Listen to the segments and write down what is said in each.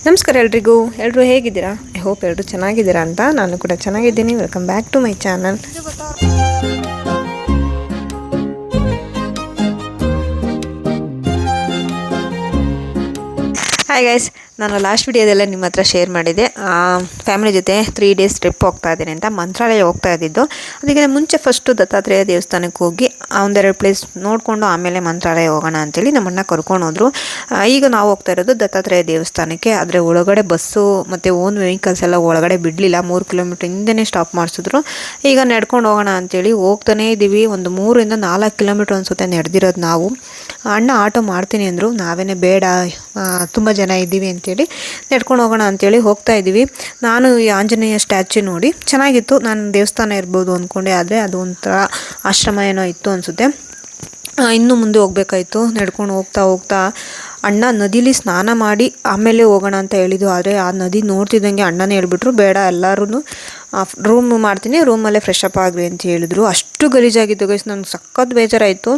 ನಮಸ್ಕಾರ ಎಲ್ರಿಗೂ. ಎಲ್ಲರೂ ಹೇಗಿದ್ದೀರಾ? ಐ ಹೋಪ್ ಎಲ್ಲರೂ ಚೆನ್ನಾಗಿದ್ದೀರಾ ಅಂತ. ನಾನು ಕೂಡ ಚೆನ್ನಾಗಿದ್ದೀನಿ. Welcome back to my channel. Hi guys, ನಾನು ಲಾಸ್ಟ್ ವಿಡಿಯೋದಲ್ಲೇ ನಿಮ್ಮ ಹತ್ರ ಶೇರ್ ಮಾಡಿದ್ದೆ ಫ್ಯಾಮಿಲಿ ಜೊತೆ 3 days ಟ್ರಿಪ್ ಹೋಗ್ತಾ ಇದ್ದೀನಿ ಅಂತ. ಮಂತ್ರಾಲಯ ಹೋಗ್ತಾ ಇದ್ದಿದ್ದು. ಅದಕ್ಕೆ ಮುಂಚೆ ಫಸ್ಟು ದತ್ತಾತ್ರೇಯ ದೇವಸ್ಥಾನಕ್ಕೆ ಹೋಗಿ ಒಂದೆರಡು ಪ್ಲೇಸ್ ನೋಡಿಕೊಂಡು ಆಮೇಲೆ ಮಂತ್ರಾಲಯ ಹೋಗೋಣ ಅಂತೇಳಿ ನಮ್ಮನ್ನ ಕರ್ಕೊಂಡು ಹೋದರು. ಈಗ ನಾವು ಹೋಗ್ತಾ ಇರೋದು ದತ್ತಾತ್ರೇಯ ದೇವಸ್ಥಾನಕ್ಕೆ. ಆದರೆ ಒಳಗಡೆ ಬಸ್ಸು ಮತ್ತು ಓನ್ ವೆಹಿಕಲ್ಸ್ ಎಲ್ಲ ಒಳಗಡೆ ಬಿಡಲಿಲ್ಲ. 3 ಕಿಲೋಮೀಟ್ರ್ ಹಿಂದೆನೇ ಸ್ಟಾಪ್ ಮಾಡಿಸಿದ್ರು. ಈಗ ನಡ್ಕೊಂಡು ಹೋಗೋಣ ಅಂತೇಳಿ ಹೋಗ್ತಾನೇ ಇದ್ದೀವಿ. ಒಂದು 3 ಇಂದ 4 ಕಿಲೋಮೀಟ್ರ್ ಅನಿಸುತ್ತೆ ನಡೆದಿರೋದು ನಾವು. ಅಣ್ಣ ಆಟೋ ಮಾಡ್ತೀನಿ ಅಂದರು. ನಾವೇನೇ ಬೇಡ, ತುಂಬ ಜನ ಇದ್ದೀವಿ ಅಂತೇಳಿ ನಡ್ಕೊಂಡು ಹೋಗೋಣ ಅಂತೇಳಿ ಹೋಗ್ತಾ ಇದ್ದೀವಿ. ನಾನು ಈ ಆಂಜನೇಯ ಸ್ಟ್ಯಾಚ್ಯೂ ನೋಡಿ ಚೆನ್ನಾಗಿತ್ತು. ನಾನು ದೇವಸ್ಥಾನ ಇರ್ಬೋದು ಅಂದ್ಕೊಂಡೆ, ಆದರೆ ಅದು ಒಂಥರ ಆಶ್ರಮ ಏನೋ ಇತ್ತು ಅನಿಸುತ್ತೆ. ಇನ್ನೂ ಮುಂದೆ ಹೋಗ್ಬೇಕಾಯ್ತು. ನಡ್ಕೊಂಡು ಹೋಗ್ತಾ ಅಣ್ಣ ನದಿಲಿ ಸ್ನಾನ ಮಾಡಿ ಆಮೇಲೆ ಹೋಗೋಣ ಅಂತ ಹೇಳಿದ್ದು. ಆದರೆ ಆ ನದಿ ನೋಡ್ತಿದ್ದಂಗೆ ಅಣ್ಣನೇ ಹೇಳ್ಬಿಟ್ರು, ಬೇಡ ಎಲ್ಲರೂ ರೂಮ್ ಮಾಡ್ತೀನಿ, ರೂಮಲ್ಲೇ ಫ್ರೆಶ್ ಅಪ್ ಆಗ್ರಿ ಅಂತ ಹೇಳಿದ್ರು. ಅಷ್ಟು ಗಲೀಜಾಗಿತ್ತು ಗೈಸ್. ನನಗೆ ಸಖತ್ ಬೇಜಾರಾಯಿತು.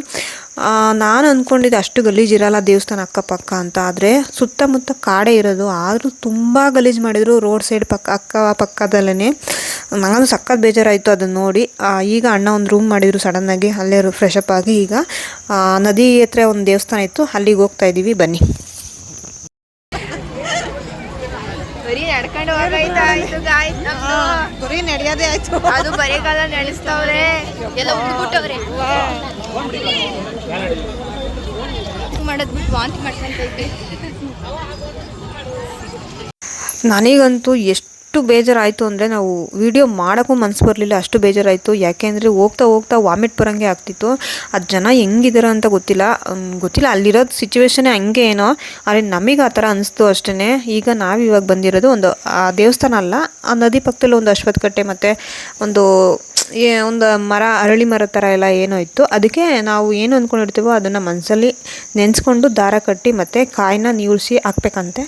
ನಾನು ಅಂದ್ಕೊಂಡಿದ್ದೆ ಅಷ್ಟು ಗಲೀಜಿರಲ್ಲ ದೇವಸ್ಥಾನ ಅಕ್ಕಪಕ್ಕ ಅಂತ. ಆದರೆ ಸುತ್ತಮುತ್ತ ಕಾಡೇ ಇರೋದು, ಆದರೂ ತುಂಬ ಗಲೀಜು ಮಾಡಿದರು ರೋಡ್ ಸೈಡ್ ಪಕ್ಕದಲ್ಲೇ. ನಾನು ಸಖತ್ ಬೇಜಾರಾಯಿತು ಅದನ್ನು ನೋಡಿ. ಈಗ ಅಣ್ಣ ಒಂದು ರೂಮ್ ಮಾಡಿದರು ಸಡನ್ನಾಗಿ, ಅಲ್ಲೇ ಫ್ರೆಶ್ ಅಪ್ ಆಗಿ ಈಗ ನದಿ ಹತ್ರ ಒಂದು ದೇವಸ್ಥಾನ ಇತ್ತು, ಅಲ್ಲಿಗೆ ಹೋಗ್ತಾ ಇದ್ದೀವಿ. ಬನ್ನಿ. ಬರೀ ನಡ್ಕೊಂಡು ಹೋಗಾಯ್ತು ಗಾಯ್ಸ್, ಬರೀ ನಡೆಯೋದೇ ಆಯ್ತು. ಅದು ಬರೀಗಾಲ ನಡೆಸ್ತವ್ರೆ, ಎಲ್ಲ ಉಟ್ಬಿಟ್ಟವ್ರೆ. ಮಾಡೋದ್ ಬಿಟ್ಟು ವಾಂತಿ ಮಾಡ್ಕೊಂತೈತೆ. ನನಗಂತೂ ಎಷ್ಟು ಬೇಜಾರಾಯಿತು ಅಂದರೆ ನಾವು ವಿಡಿಯೋ ಮಾಡೋಕ್ಕೂ ಮನಸ್ಸು ಬರಲಿಲ್ಲ, ಅಷ್ಟು ಬೇಜಾರಾಯಿತು. ಯಾಕೆಂದರೆ ಹೋಗ್ತಾ ವಾಮಿಟ್ ಬರೋಂಗೆ ಆಗ್ತಿತ್ತು. ಅದು ಜನ ಹೆಂಗಿದಾರ ಅಂತ ಗೊತ್ತಿಲ್ಲ. ಅಲ್ಲಿರೋದು ಸಿಚುವೇಶನೇ ಹಂಗೆ ಏನೋ. ಆದರೆ ನಮಗೆ ಆ ಥರ ಅನಿಸ್ತು ಅಷ್ಟೇ. ಈಗ ನಾವಿವಾಗ ಬಂದಿರೋದು ಒಂದು ದೇವಸ್ಥಾನ ಅಲ್ಲ, ಆ ನದಿ ಪಕ್ಕದಲ್ಲಿ ಒಂದು ಅಶ್ವತ್ಥಕಟ್ಟೆ ಮತ್ತು ಒಂದು ಮರ, ಅರಳಿ ಮರ ಥರ ಎಲ್ಲ ಏನೋ ಇತ್ತು. ಅದಕ್ಕೆ ನಾವು ಏನು ಅಂದ್ಕೊಂಡಿರ್ತೀವೋ ಅದನ್ನು ಮನಸ್ಸಲ್ಲಿ ನೆನೆಸ್ಕೊಂಡು ದಾರ ಕಟ್ಟಿ ಮತ್ತು ಕಾಯಿನ ನೀವಿಸಿ ಹಾಕ್ಬೇಕಂತೆ.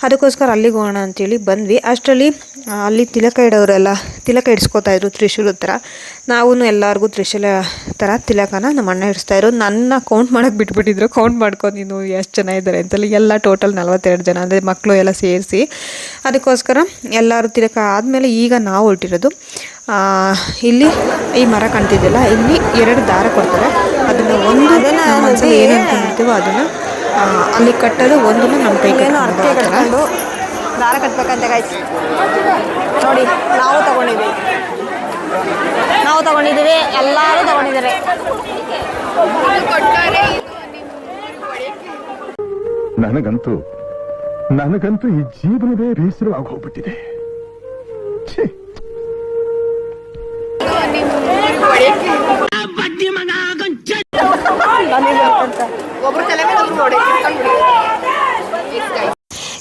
ಅದಕ್ಕೋಸ್ಕರ ಅಲ್ಲಿಗೆ ಹೋಗೋಣ ಅಂತೇಳಿ ಬಂದ್ವಿ. ಅಷ್ಟರಲ್ಲಿ ಅಲ್ಲಿ ತಿಲಕ ಇಡೋರೆಲ್ಲ ತಿಲಕ ಇಡ್ಸ್ಕೊತಾಯಿದ್ರು ತ್ರಿಶೂಲ ಥರ. ನಾವು ಎಲ್ಲರಿಗೂ ತ್ರಿಶೂಲ ಥರ ತಿಲಕನ ನಮ್ಮ ಅಣ್ಣ ಇಡಿಸ್ತಾಯಿದ್ರು. ನನ್ನ ಕೌಂಟ್ ಮಾಡೋಕ್ಕೆ ಬಿಟ್ಬಿಟ್ಟಿದ್ರು. ಕೌಂಟ್ ಮಾಡ್ಕೊ ನೀನು ಎಷ್ಟು ಜನ ಇದ್ದಾರೆ ಅಂತಲ್ಲಿ. ಎಲ್ಲ ಟೋಟಲ್ 42 ಜನ, ಅಂದರೆ ಮಕ್ಕಳು ಎಲ್ಲ ಸೇರಿಸಿ. ಅದಕ್ಕೋಸ್ಕರ ಎಲ್ಲರೂ ತಿಲಕ ಆದಮೇಲೆ ಈಗ ನಾವು ಹೊರಟಿರೋದು ಇಲ್ಲಿ ಈ ಮರ ಕಾಣ್ತಿದ್ದಿಲ್ಲ, ಇಲ್ಲಿ 2 ದಾರ ಕೊಡ್ತಾರೆ. ಅದನ್ನು ಒಂದು ಮನಸ್ಸಲ್ಲಿ ಏನು ಅಂದ್ಕೊಂಡಿರ್ತೀವೋ ಅದನ್ನು ಅಲ್ಲಿ ಕಟ್ಟೋದು, ಒಂದನ್ನು ನಮ್ಮ ಕೈ ಕಟ್ಕೊಂಡು ದಾರ ಕಟ್ಬೇಕಂತೆ ಗಾಯ್ಸ್. ನೋಡಿ, ನಾವು ತಗೊಂಡಿದ್ದೀವಿ, ಎಲ್ಲರೂ ತಗೊಂಡಿದ್ದಾರೆ. ನನಗಂತೂ ಈ ಜೀವನವೇ ಬೇಸರವಾಗಿ ಹೋಗ್ಬಿಟ್ಟಿದೆ.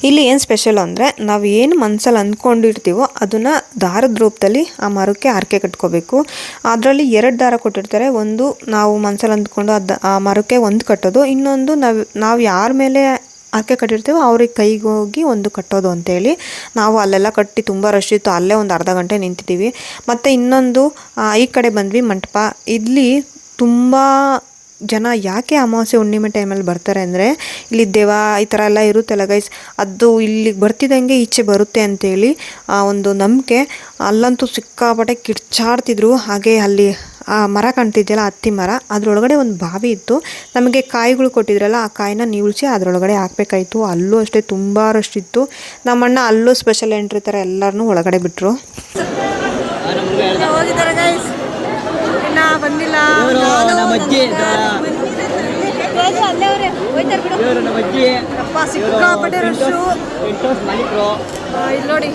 ಇಲ್ಲಿ ಏನು ಸ್ಪೆಷಲ್ ಅಂದರೆ, ನಾವು ಏನು ಮನಸ್ಸಲ್ಲಿ ಅಂದ್ಕೊಂಡಿರ್ತೀವೋ ಅದನ್ನು ದಾರದ ರೂಪದಲ್ಲಿ ಆ ಮರಕ್ಕೆ ಹರಕೆ ಕಟ್ಕೋಬೇಕು. ಅದರಲ್ಲಿ 2 ದಾರ ಕೊಟ್ಟಿರ್ತಾರೆ. ಒಂದು ನಾವು ಮನಸ್ಸಲ್ಲಿ ಅಂದ್ಕೊಂಡು ಆ ಮರಕ್ಕೆ ಒಂದು ಕಟ್ಟೋದು, ಇನ್ನೊಂದು ನಾವು ಯಾರ ಮೇಲೆ ಹರಕೆ ಕಟ್ಟಿರ್ತೀವೋ ಅವ್ರಿಗೆ ಕೈಗೆ ಹೋಗಿ ಒಂದು ಕಟ್ಟೋದು ಅಂತೇಳಿ. ನಾವು ಅಲ್ಲೆಲ್ಲ ಕಟ್ಟಿ ತುಂಬ ರಶ್ ಇತ್ತು, ಅಲ್ಲೇ ಒಂದು ಅರ್ಧ ಗಂಟೆ ನಿಂತಿದ್ದೀವಿ. ಮತ್ತು ಇನ್ನೊಂದು ಈ ಕಡೆ ಬಂದ್ವಿ ಮಂಟಪ. ಇಲ್ಲಿ ತುಂಬ ಜನ ಯಾಕೆ ಅಮಾವಾಸ್ಯೆ ಹುಣ್ಣಿಮೆ ಟೈಮಲ್ಲಿ ಬರ್ತಾರೆ ಅಂದರೆ, ಇಲ್ಲಿ ದೆವ್ವ ಈ ಥರ ಎಲ್ಲ ಇರುತ್ತಲ್ಲ ಗೈಸ್, ಅದು ಇಲ್ಲಿಗೆ ಬರ್ತಿದ್ದಂಗೆ ಈಚೆ ಬರುತ್ತೆ ಅಂತೇಳಿ ಒಂದು ನಂಬಿಕೆ. ಅಲ್ಲಂತೂ ಸಿಕ್ಕಾಪಟ್ಟೆ ಕಿರ್ಚಾಡ್ತಿದ್ರು. ಹಾಗೆ ಅಲ್ಲಿ ಆ ಮರ ಕಾಣ್ತಿದ್ಯಲ್ಲ, ಹತ್ತಿ ಮರ, ಅದರೊಳಗಡೆ ಒಂದು ಬಾವಿ ಇತ್ತು. ನಮಗೆ ಕಾಯಿಗಳು ಕೊಟ್ಟಿದ್ರಲ್ಲ, ಆ ಕಾಯಿನ ನೀವುಳಿಸಿ ಅದರೊಳಗಡೆ ಹಾಕಬೇಕಾಯಿತು. ಅಲ್ಲೂ ಅಷ್ಟೇ ತುಂಬ ರಶ್ ಇತ್ತು. ನಮ್ಮಣ್ಣ ಅಲ್ಲೂ ಸ್ಪೆಷಲ್ ಎಂಟ್ರಿ ಥರ ಎಲ್ಲರನ್ನೂ ಒಳಗಡೆ ಬಿಟ್ಟರು. ಹೋಗಿದ್ದಾರೆ ಗೈಸ್, ಇನ್ನ ಬಂದಿಲ್ಲ. ಸಿಕ್ಕಾಪಟ್ಟೆ ರಶ್ಶು. ಇಲ್ಲಿ ನೋಡಿ,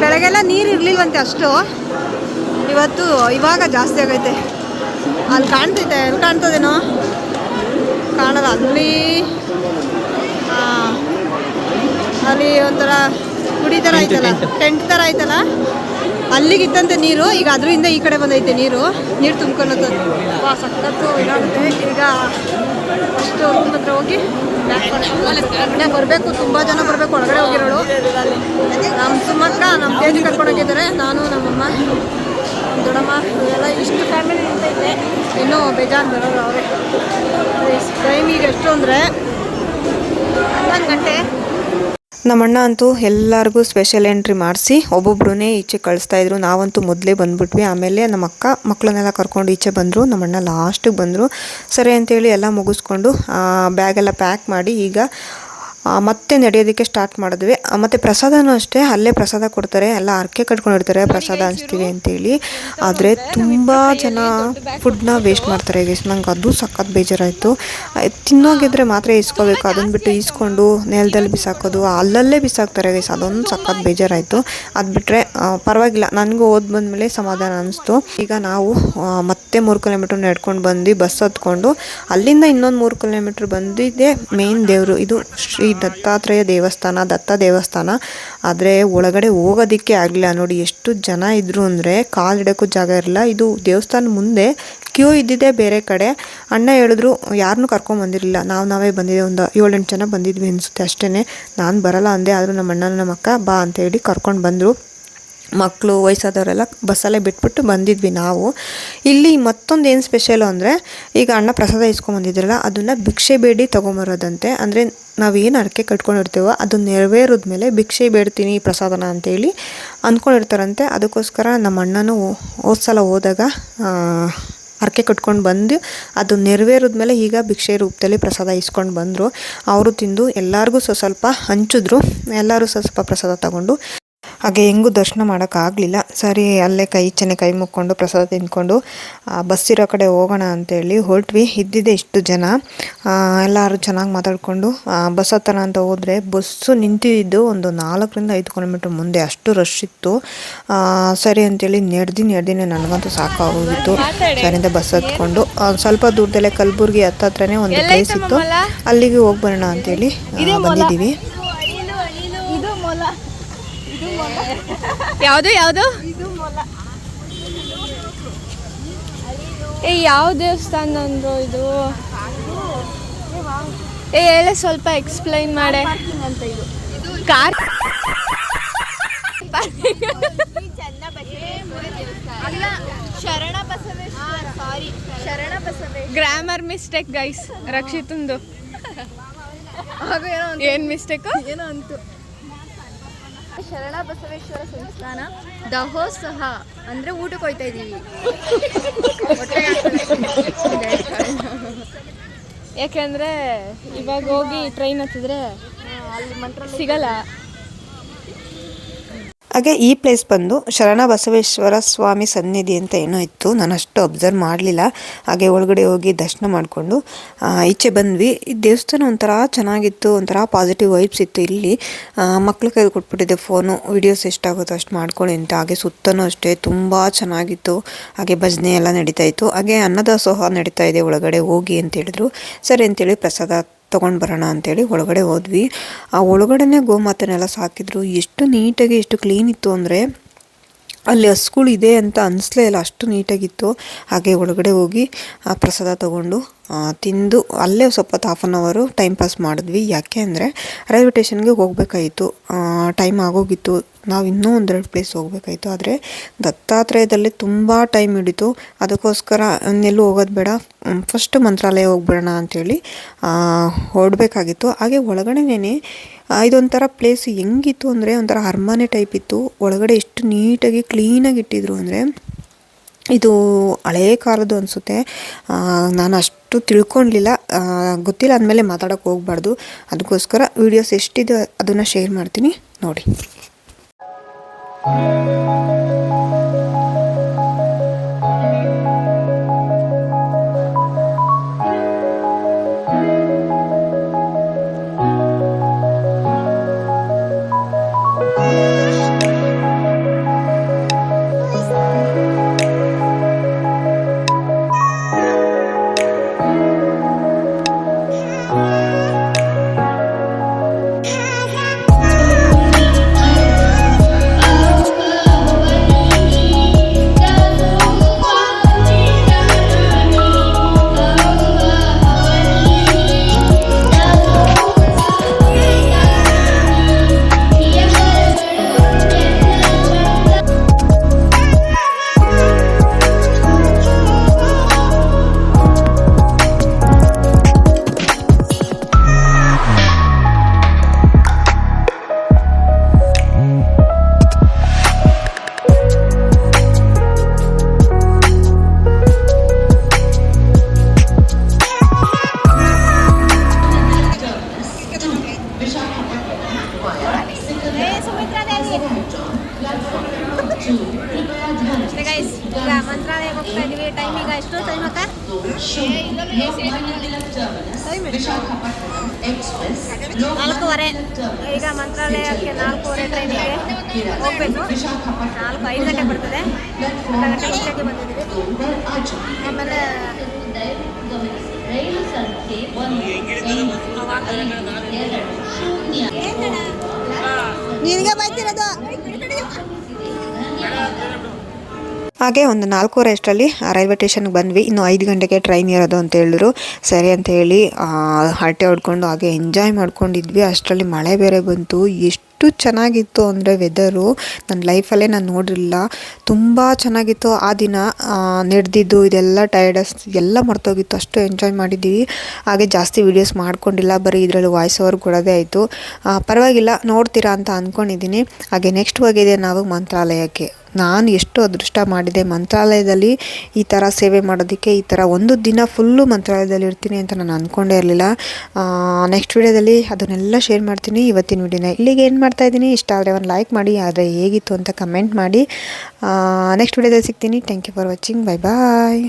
ಬೆಳಗ್ಗೆಲ್ಲ ನೀರು ಇರ್ಲಿಲ್ವಂತೆ ಅಷ್ಟು. ಇವಾಗ ಜಾಸ್ತಿ ಆಗೈತೆ. ಅಲ್ಲಿ ಕಾಣ್ತೈತೆ, ಎಲ್ಲಿ ಕಾಣ್ತದೇನೋ ಕಾಣಲ್ಲ. ಅಲ್ಲಿ ಒಂಥರ ಗುಡಿ ಥರ ಐತಲ್ಲ, ಟೆಂಟ್ ಥರ ಐತಲ್ಲ, ಅಲ್ಲಿಗಿತ್ತಂತೆ ನೀರು. ಈಗ ಅದರಿಂದ ಈ ಕಡೆ ಬಂದೈತೆ ನೀರು ತುಂಬ್ಕೊಂಡು. ಸಖತ್ತು ಇದಾಗುತ್ತೆ. ಈಗ ಅಷ್ಟು ಹತ್ರ ಹೋಗಿ ಬರಬೇಕು. ತುಂಬ ಜನ ಬರಬೇಕು, ಒಳಗಡೆ ಹೋಗಿರೋಳು. ನಮ್ಮ ಸುಮ್ಮಕ್ಕ ನಮ್ಮ ತೇಜ್ ಕರ್ಕೊಂಡೋಗಿದ್ದಾರೆ. ನಾನು, ನಮ್ಮಮ್ಮ, ದೊಡ್ಡಮ್ಮ, ಎಲ್ಲ ಇಷ್ಟು ಫ್ಯಾಮಿಲಿ ನಿಂತೈತೆ. ಇನ್ನೂ ಬೇಜಾರು ಬರೋರು ಅವರೇ. ಟೈಮ್ ಈಗ ಎಷ್ಟು ಅಂದರೆ 11 ಗಂಟೆ. ನಮ್ಮಣ್ಣ ಅಂತೂ ಎಲ್ಲರಿಗೂ ಸ್ಪೆಷಲ್ ಎಂಟ್ರಿ ಮಾಡಿಸಿ ಒಬ್ಬೊಬ್ರನ್ನೇ ಈಚೆ ಕಳಿಸ್ತಾಯಿದ್ರು. ನಾವಂತೂ ಮೊದಲೇ ಬಂದುಬಿಟ್ವಿ. ಆಮೇಲೆ ನಮ್ಮ ಅಕ್ಕ ಮಕ್ಕಳನ್ನೆಲ್ಲ ಕರ್ಕೊಂಡು ಈಚೆ ಬಂದರು. ನಮ್ಮಣ್ಣ ಲಾಸ್ಟಿಗೆ ಬಂದರು. ಸರಿ ಅಂತೇಳಿ ಎಲ್ಲ ಮುಗಿಸ್ಕೊಂಡು ಬ್ಯಾಗೆಲ್ಲ ಪ್ಯಾಕ್ ಮಾಡಿ ಈಗ ಮತ್ತೆ ನಡೆಯೋದಕ್ಕೆ ಸ್ಟಾರ್ಟ್ ಮಾಡಿದ್ವಿ. ಮತ್ತು ಪ್ರಸಾದನೂ ಅಷ್ಟೇ, ಅಲ್ಲೇ ಪ್ರಸಾದ ಕೊಡ್ತಾರೆ. ಎಲ್ಲ ಅರ್ಕೆ ಕಟ್ಕೊಂಡಿರ್ತಾರೆ ಪ್ರಸಾದ ಹಂಚ್ತೀವಿ ಅಂತೇಳಿ. ಆದರೆ ತುಂಬ ಜನ ಫುಡ್ನ ವೇಸ್ಟ್ ಮಾಡ್ತಾರೆ ಗೈಸ್. ನಂಗೆ ಅದು ಸಖತ್ ಬೇಜಾರಾಯಿತು. ತಿನ್ನೋಗಿದ್ರೆ ಮಾತ್ರ ಇಸ್ಕೋಬೇಕು, ಅದನ್ನು ಬಿಟ್ಟು ಈಸ್ಕೊಂಡು ನೆಲದಲ್ಲಿ ಬಿಸಾಕೋದು, ಅಲ್ಲಲ್ಲೇ ಬಿಸಾಕ್ತಾರೆ ಗೈಸ್. ಅದೊಂದು ಸಖತ್ ಬೇಜಾರಾಯಿತು. ಅದು ಬಿಟ್ಟರೆ ಪರವಾಗಿಲ್ಲ, ನನಗೂ ಓದ್ ಬಂದಮೇಲೆ ಸಮಾಧಾನ ಅನಿಸ್ತು. ಈಗ ನಾವು ಮತ್ತೆ 3 ಕಿಲೋಮೀಟ್ರ್ ನಡ್ಕೊಂಡು ಬಂದು ಬಸ್ ಹತ್ಕೊಂಡು ಅಲ್ಲಿಂದ ಇನ್ನೊಂದು 3 ಕಿಲೋಮೀಟ್ರ್ ಬಂದಿದ್ದೆ ಮೇನ್ ದೇವರು. ಇದು ಶ್ರೀ ದತ್ತಾತ್ರೇಯ ದತ್ತ ದೇವಸ್ಥಾನ. ಆದರೆ ಒಳಗಡೆ ಹೋಗೋದಕ್ಕೆ ಆಗಲಿಲ್ಲ. ನೋಡಿ ಎಷ್ಟು ಜನ ಇದ್ರು ಅಂದರೆ ಕಾಲಿಡೋಕ್ಕೂ ಜಾಗ ಇರಲಿಲ್ಲ. ಇದು ದೇವಸ್ಥಾನ ಮುಂದೆ ಕ್ಯೂ ಇದ್ದಿದ್ದೆ ಬೇರೆ ಕಡೆ. ಅಣ್ಣ ಹೇಳಿದ್ರು ಯಾರನ್ನೂ ಕರ್ಕೊಂಬಂದಿರಲಿಲ್ಲ, ನಾವೇ ಬಂದಿದ್ದೆ. ಒಂದು 7-8 ಜನ ಬಂದಿದ್ವಿ ಅನಿಸುತ್ತೆ ಅಷ್ಟೇ. ನಾನು ಬರಲ್ಲ ಅಂದೆ, ಆದರೂ ನಮ್ಮ ಅಣ್ಣ ನಮ್ಮ ಅಕ್ಕ ಬಾ ಅಂತೇಳಿ ಕರ್ಕೊಂಡು ಬಂದರು. ಮಕ್ಕಳು ವಯಸ್ಸಾದವರೆಲ್ಲ ಬಸ್ಸಲ್ಲೇ ಬಿಟ್ಬಿಟ್ಟು ಬಂದಿದ್ವಿ ನಾವು. ಇಲ್ಲಿ ಮತ್ತೊಂದು ಏನು ಸ್ಪೆಷಲು ಅಂದರೆ, ಈಗ ಅಣ್ಣ ಪ್ರಸಾದ ಇಸ್ಕೊಂಬಂದಿದ್ರಲ್ಲ, ಅದನ್ನು ಭಿಕ್ಷೆ ಬೇಡಿ ತೊಗೊಂಬರೋದಂತೆ. ಅಂದರೆ ನಾವೇನು ಅರಕೆ ಕಟ್ಕೊಂಡಿರ್ತೀವೋ ಅದು ನೆರವೇರಿದ ಮೇಲೆ ಭಿಕ್ಷೆ ಬೇಡ್ತೀನಿ ಪ್ರಸಾದನ ಅಂತೇಳಿ ಅಂದ್ಕೊಂಡಿರ್ತಾರಂತೆ. ಅದಕ್ಕೋಸ್ಕರ ನಮ್ಮ ಅಣ್ಣನೂ ಸಲ ಹೋದಾಗ ಅರಕೆ ಕಟ್ಕೊಂಡು ಬಂದು ಅದು ನೆರವೇರಿದ ಮೇಲೆ ಈಗ ಭಿಕ್ಷೆ ರೂಪದಲ್ಲಿ ಪ್ರಸಾದ ಇಸ್ಕೊಂಡು ಬಂದರು. ಅವರು ತಿಂದು ಎಲ್ಲರಿಗೂ ಸ್ವಲ್ಪ ಹಂಚಿದ್ರು. ಎಲ್ಲರೂ ಸ್ವಲ್ಪ ಪ್ರಸಾದ ತಗೊಂಡು ಹಾಗೆ ಹೆಂಗೂ ದರ್ಶನ ಮಾಡೋಕ್ಕಾಗಲಿಲ್ಲ. ಸರಿ ಅಲ್ಲೇ ಕೈ ಮುಕ್ಕೊಂಡು ಪ್ರಸಾದ ತಿಂದ್ಕೊಂಡು ಬಸ್ ಇರೋ ಕಡೆ ಹೋಗೋಣ ಅಂತೇಳಿ ಹೊರಟ್ವಿ. ಇದ್ದಿದ್ದೆ ಇಷ್ಟು ಜನ. ಎಲ್ಲರೂ ಚೆನ್ನಾಗಿ ಮಾತಾಡಿಕೊಂಡು ಬಸ್ ಹತ್ತೋಣ ಅಂತ ಹೋದರೆ ಬಸ್ಸು ನಿಂತಿದ್ದು ಒಂದು 4-5 ಕಿಲೋಮೀಟ್ರ್ ಮುಂದೆ. ಅಷ್ಟು ರಶ್ ಇತ್ತು. ಸರಿ ಅಂತೇಳಿ ನೆಡ್ದಿನೇ ನನಗಂತೂ ಸಾಕಾಗೋಗಿತ್ತು. ಸರಿಯಿಂದ ಬಸ್ ಹತ್ಕೊಂಡು ಸ್ವಲ್ಪ ದೂರದಲ್ಲೇ ಕಲಬುರ್ಗಿ ಹತ್ರನೇ ಒಂದು ಪ್ಲೇಸ್ ಇತ್ತು, ಅಲ್ಲಿಗೆ ಹೋಗಿ ಬರೋಣ ಅಂತೇಳಿ ಬಂದಿದ್ದೀವಿ. ಯಾವುದು ಯಾವ ದೇವಸ್ಥಾನ ಅಂದ್ರು ಇದು? ಹೇಳಿ ಸ್ವಲ್ಪ ಎಕ್ಸ್ಪ್ಲೈನ್ ಮಾಡೆ. ಕಾರ್ ಗ್ರಾಮರ್ ಮಿಸ್ಟೇಕ್ ಗೈಸ್, ರಕ್ಷಿತಂದು ಏನು ಮಿಸ್ಟೇಕ್ ಏನೋ ಅಂತು. ಶರಣ ಬಸವೇಶ್ವರ ಸಂಸ್ಥಾನ ದಹೋತ್ಸವ ಅಂದರೆ ಊಟಕ್ಕೆ ಹೋಗ್ತಾ ಇದ್ದೀವಿ. ಯಾಕೆಂದರೆ ಇವಾಗ ಹೋಗಿ ಟ್ರೈನ್ ಹತ್ತಿದ್ರೆ ಅಲ್ಲಿ ಮಂತ್ರ ಸಿಗಲ್ಲ. ಹಾಗೆ ಈ ಪ್ಲೇಸ್ ಬಂದು ಶರಣ ಬಸವೇಶ್ವರ ಸ್ವಾಮಿ ಸನ್ನಿಧಿ ಅಂತ ಏನೋ ಇತ್ತು. ನಾನು ಅಷ್ಟು ಅಬ್ಸರ್ವ್ ಮಾಡಲಿಲ್ಲ. ಹಾಗೆ ಒಳಗಡೆ ಹೋಗಿ ದರ್ಶನ ಮಾಡಿಕೊಂಡು ಈಚೆ ಬಂದ್ವಿ. ಈ ದೇವಸ್ಥಾನ ಒಂಥರ ಚೆನ್ನಾಗಿತ್ತು, ಒಂಥರ ಪಾಸಿಟಿವ್ ವೈಬ್ಸ್ ಇತ್ತು. ಇಲ್ಲಿ ಮಕ್ಳ ಕೈಲಿ ಕೊಟ್ಬಿಟ್ಟಿದ್ದೆ ಫೋನು, ವೀಡಿಯೋಸ್ ಎಷ್ಟಾಗುತ್ತೋ ಅಷ್ಟು ಮಾಡ್ಕೊಳ್ಳಿ ಅಂತ. ಹಾಗೆ ಸುತ್ತನೂ ಅಷ್ಟೇ ತುಂಬ ಚೆನ್ನಾಗಿತ್ತು. ಹಾಗೆ ಭಜನೆ ಎಲ್ಲ ನಡೀತಾ ಇತ್ತು. ಹಾಗೆ ಅನ್ನದಾಸೋಹ ನಡೀತಾ ಇದೆ ಒಳಗಡೆ ಹೋಗಿ ಅಂತ ಹೇಳಿದ್ರು. ಸರಿ ಅಂತೇಳಿ ಪ್ರಸಾದ ತೊಗೊಂಡು ಬರೋಣ ಅಂತೇಳಿ ಒಳಗಡೆ ಹೋದ್ವಿ. ಆ ಒಳಗಡೆನೇ ಗೋಮಾತೆನೆಲ್ಲ ಸಾಕಿದ್ರು. ಎಷ್ಟು ನೀಟಾಗಿ ಎಷ್ಟು ಕ್ಲೀನ್ ಇತ್ತು ಅಂದರೆ ಅಲ್ಲಿ ಹಸುಗಳು ಇದೆ ಅಂತ ಅನಿಸ್ಲೇ ಇಲ್ಲ, ಅಷ್ಟು ನೀಟಾಗಿತ್ತು. ಹಾಗೆ ಒಳಗಡೆ ಹೋಗಿ ಪ್ರಸಾದ ತೊಗೊಂಡು ತಿಂದು ಅಲ್ಲೇ ಸ್ವಲ್ಪ 1/2 ಅವರ್ ಟೈಮ್ ಪಾಸ್ ಮಾಡಿದ್ವಿ. ಯಾಕೆ ಅಂದರೆ ರೈಲ್ವೆ ಸ್ಟೇಷನ್ಗೆ ಹೋಗಬೇಕಾಯಿತು, ಟೈಮ್ ಆಗೋಗಿತ್ತು. ನಾವು ಇನ್ನೂ 1-2 ಪ್ಲೇಸ್ ಹೋಗಬೇಕಾಯಿತು. ಆದರೆ ದತ್ತಾತ್ರೇಯದಲ್ಲಿ ತುಂಬ ಟೈಮ್ ಹಿಡಿತು. ಅದಕ್ಕೋಸ್ಕರ ಇನ್ನೆಲ್ಲೂ ಹೋಗೋದು ಬೇಡ, ಫಸ್ಟ್ ಮಂತ್ರಾಲಯ ಹೋಗ್ಬಿಡೋಣ ಅಂಥೇಳಿ ಹೊರಡಬೇಕಾಗಿತ್ತು. ಹಾಗೆ ಒಳಗಡೆನೇ ಇದೊಂಥರ ಪ್ಲೇಸ್ ಹೆಂಗಿತ್ತು ಅಂದರೆ ಒಂಥರ ಅರಮನೆ ಟೈಪ್ ಇತ್ತು. ಒಳಗಡೆ ಎಷ್ಟು ನೀಟಾಗಿ ಕ್ಲೀನಾಗಿ ಇಟ್ಟಿದ್ರು ಅಂದರೆ ಇದು ಹಳೇ ಕಾಲದ್ದು ಅನಿಸುತ್ತೆ. ನಾನು ಅಷ್ಟು ತಿಳ್ಕೊಳ್ಲಿಲ್ಲ, ಗೊತ್ತಿಲ್ಲ ಅಂದಮೇಲೆ ಮಾತಾಡೋಕ್ಕೆ ಹೋಗಬಾರ್ದು. ಅದಕ್ಕೋಸ್ಕರ ವೀಡಿಯೋಸ್ ಎಷ್ಟಿದೆ ಅದನ್ನು ಶೇರ್ ಮಾಡ್ತೀನಿ ನೋಡಿ. ಅಷ್ಟೇ ಗೈಸ್, ಈಗ ಮಂತ್ರಾಲಯಕ್ಕೆ ಹೋಗ್ತಾ ಇದೀವಿ. ಟೈಮ್ ಈಗ ಎಷ್ಟು ಟೈಮ್ ಅಕ್ಕ? ಟೈಮ್ ಎಷ್ಟು? 4:15. ಈಗ ಮಂತ್ರಾಲಯಕ್ಕೆ 4:15 ಟ್ರೈನಿಗೆ ಹೋಗ್ಬೇಕು. 5 ಗಂಟೆಗೆ ಬರ್ತದೆ. 4 ಗಂಟೆ ಮುಂಚೆಗೆ ಬಂದಿದ್ದೀವಿ. ಆಮೇಲೆ ನಿನಗೆ ಬೈತಿರೋದು. ಹಾಗೆ ಒಂದು 4:15 ಅಷ್ಟರಲ್ಲಿ ರೈಲ್ವೆ ಸ್ಟೇಷನ್ಗೆ ಬಂದ್ವಿ. ಇನ್ನು 5 ಗಂಟೆಗೆ ಟ್ರೈನ್ ಇರೋದು ಅಂತ ಹೇಳಿದ್ರು. ಸರಿ ಅಂತ ಹೇಳಿ ಹರಟೆ ಹೊಡ್ಕೊಂಡು ಹಾಗೆ ಎಂಜಾಯ್ ಮಾಡ್ಕೊಂಡಿದ್ವಿ. ಅಷ್ಟರಲ್ಲಿ ಮಳೆ ಬೇರೆ ಬಂತು. ಎಷ್ಟು ಚೆನ್ನಾಗಿತ್ತು ಅಂದರೆ ವೆದರು ನನ್ನ ಲೈಫಲ್ಲೇ ನಾನು ನೋಡಿರಲಿಲ್ಲ. ತುಂಬ ಚೆನ್ನಾಗಿತ್ತು. ಆ ದಿನ ನಡೆದಿದ್ದು ಇದೆಲ್ಲ ಟೈರ್ಡಸ್ ಎಲ್ಲ ಮರ್ತೋಗಿತ್ತು. ಅಷ್ಟು ಎಂಜಾಯ್ ಮಾಡಿದ್ದೀವಿ. ಹಾಗೆ ಜಾಸ್ತಿ ವೀಡಿಯೋಸ್ ಮಾಡ್ಕೊಂಡಿಲ್ಲ, ಬರೀ ಇದರಲ್ಲಿ ವಾಯ್ಸ್ ಓವರ್ ಕೊಡೋದೇ ಆಯಿತು. ಪರವಾಗಿಲ್ಲ, ನೋಡ್ತೀರಾ ಅಂತ ಅಂದ್ಕೊಂಡಿದ್ದೀನಿ. ಹಾಗೆ ನೆಕ್ಸ್ಟ್ ಹೋಗಿದೆ ನಾವು ಮಂತ್ರಾಲಯಕ್ಕೆ. ನಾನು ಎಷ್ಟು ಅದೃಷ್ಟ ಮಾಡಿದೆ ಮಂತ್ರಾಲಯದಲ್ಲಿ ಈ ಥರ ಸೇವೆ ಮಾಡೋದಕ್ಕೆ. ಈ ಥರ ಒಂದು ದಿನ ಫುಲ್ಲು ಮಂತ್ರಾಲಯದಲ್ಲಿ ಇರ್ತೀನಿ ಅಂತ ನಾನು ಅಂದ್ಕೊಂಡೇ ಇರಲಿಲ್ಲ. ನೆಕ್ಸ್ಟ್ ವಿಡಿಯೋದಲ್ಲಿ ಅದನ್ನೆಲ್ಲ ಶೇರ್ ಮಾಡ್ತೀನಿ. ಇವತ್ತಿನ ವಿಡಿಯೋನ ಇಲ್ಲಿಗೆ ಏನು ಮಾಡ್ತಾಯಿದ್ದೀನಿ. ಇಷ್ಟ ಆದರೆ ಒಂದು ಲೈಕ್ ಮಾಡಿ, ಆದರೆ ಹೇಗಿತ್ತು ಅಂತ ಕಮೆಂಟ್ ಮಾಡಿ. ನೆಕ್ಸ್ಟ್ ವಿಡಿಯೋದಲ್ಲಿ ಸಿಗ್ತೀನಿ. Thank you for watching. Bye bye.